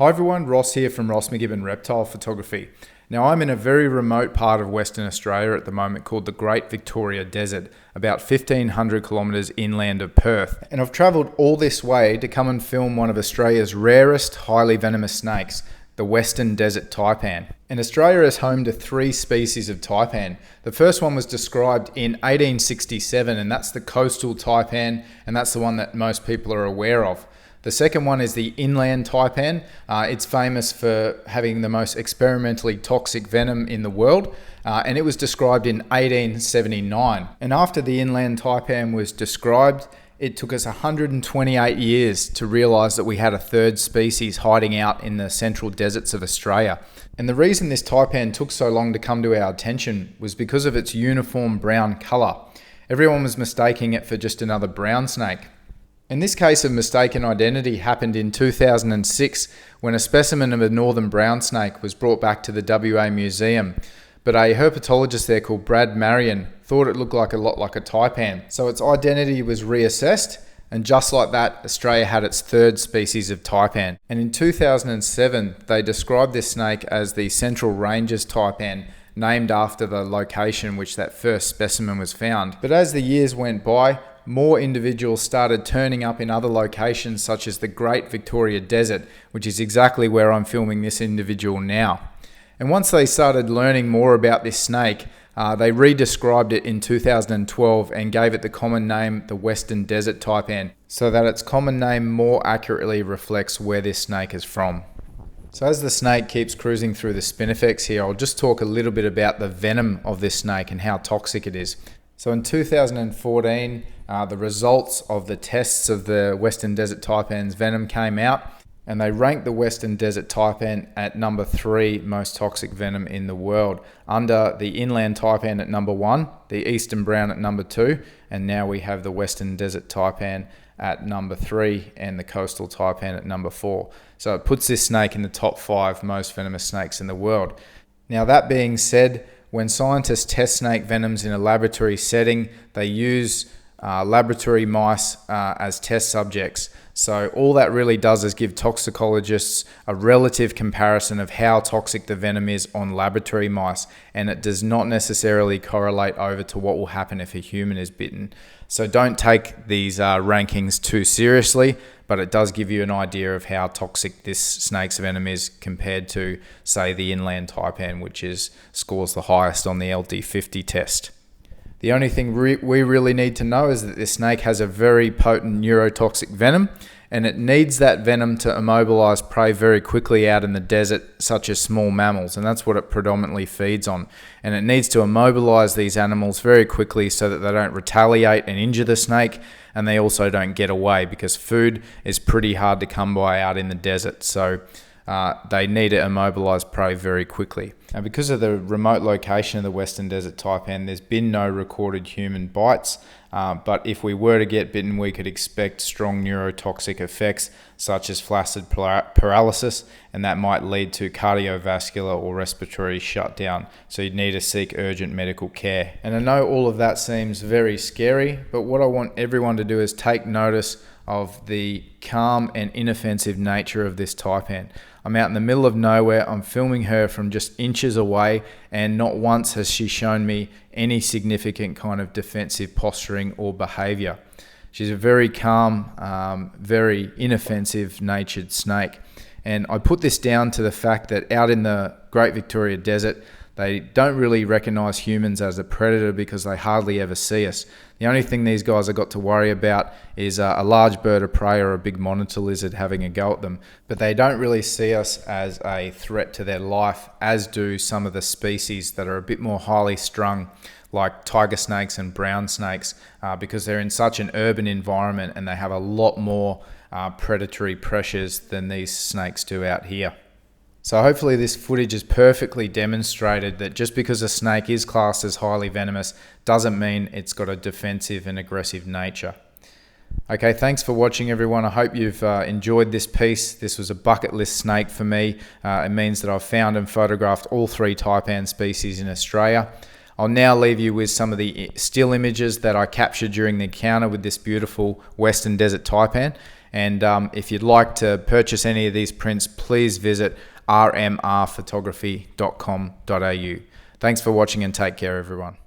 Hi everyone, Ross here from Ross McGibbon Reptile Photography. Now I'm in a very remote part of Western Australia at the moment called the Great Victoria Desert, about 1,500 kilometres inland of Perth. And I've travelled all this way to come and film one of Australia's rarest highly venomous snakes, the Western Desert Taipan. And Australia is home to 3 species of taipan. The first one was described in 1867, and that's the Coastal Taipan, and that's the one that most people are aware of. The second one is the inland taipan. It's famous for having the most experimentally toxic venom in the world, and it was described in 1879. And after the inland taipan was described, it took us 128 years to realise that we had a third species hiding out in the central deserts of Australia. And the reason this taipan took so long to come to our attention was because of its uniform brown colour. Everyone was mistaking it for just another brown snake. And this case of mistaken identity happened in 2006 when a specimen of a northern brown snake was brought back to the WA Museum. But a herpetologist there called Brad Marion thought it looked a lot like a taipan. So its identity was reassessed, and just like that, Australia had its third species of taipan. And in 2007, they described this snake as the Central Ranges taipan, named after the location which that first specimen was found. But as the years went by, more individuals started turning up in other locations such as the Great Victoria Desert, which is exactly where I'm filming this individual now. And once they started learning more about this snake, they re-described it in 2012 and gave it the common name the Western Desert Taipan, so that its common name more accurately reflects where this snake is from. So as the snake keeps cruising through the spinifex here, I'll just talk a little bit about the venom of this snake and how toxic it is. So in 2014, the results of the tests of the Western Desert Taipan's venom came out, and they ranked the Western Desert Taipan at number 3 most toxic venom in the world, under the inland taipan at number 1, the eastern brown at number 2, and now we have the Western Desert Taipan at number 3 and the Coastal Taipan at number 4. So it puts this snake in the top 5 most venomous snakes in the world. Now that being said, when scientists test snake venoms in a laboratory setting, they use laboratory mice as test subjects. So all that really does is give toxicologists a relative comparison of how toxic the venom is on laboratory mice, and it does not necessarily correlate over to what will happen if a human is bitten. So don't take these rankings too seriously, but it does give you an idea of how toxic this snake's venom is compared to, say, the inland taipan, which scores the highest on the LD50 test. The only thing we really need to know is that this snake has a very potent neurotoxic venom, and it needs that venom to immobilize prey very quickly out in the desert, such as small mammals, and that's what it predominantly feeds on. And it needs to immobilize these animals very quickly so that they don't retaliate and injure the snake, and they also don't get away, because food is pretty hard to come by out in the desert. So they need to immobilize prey very quickly. Now, because of the remote location of the Western Desert Taipan, there's been no recorded human bites, but if we were to get bitten, we could expect strong neurotoxic effects such as flaccid paralysis, and that might lead to cardiovascular or respiratory shutdown, so you'd need to seek urgent medical care. And I know all of that seems very scary, but what I want everyone to do is take notice of the calm and inoffensive nature of this taipan. I'm out in the middle of nowhere, I'm filming her from just inches away, and not once has she shown me any significant kind of defensive posturing or behaviour. She's a very calm, very inoffensive natured snake. And I put this down to the fact that out in the Great Victoria Desert, they don't really recognise humans as a predator because they hardly ever see us. The only thing these guys have got to worry about is a large bird of prey or a big monitor lizard having a go at them. But they don't really see us as a threat to their life, as do some of the species that are a bit more highly strung, like tiger snakes and brown snakes, because they're in such an urban environment and they have a lot more predatory pressures than these snakes do out here. So hopefully this footage has perfectly demonstrated that just because a snake is classed as highly venomous doesn't mean it's got a defensive and aggressive nature. Okay, thanks for watching everyone. I hope you've enjoyed this piece. This was a bucket list snake for me. It means that I've found and photographed all 3 taipan species in Australia. I'll now leave you with some of the still images that I captured during the encounter with this beautiful Western Desert Taipan. And if you'd like to purchase any of these prints, please visit rmrphotography.com.au. Thanks for watching and take care, everyone.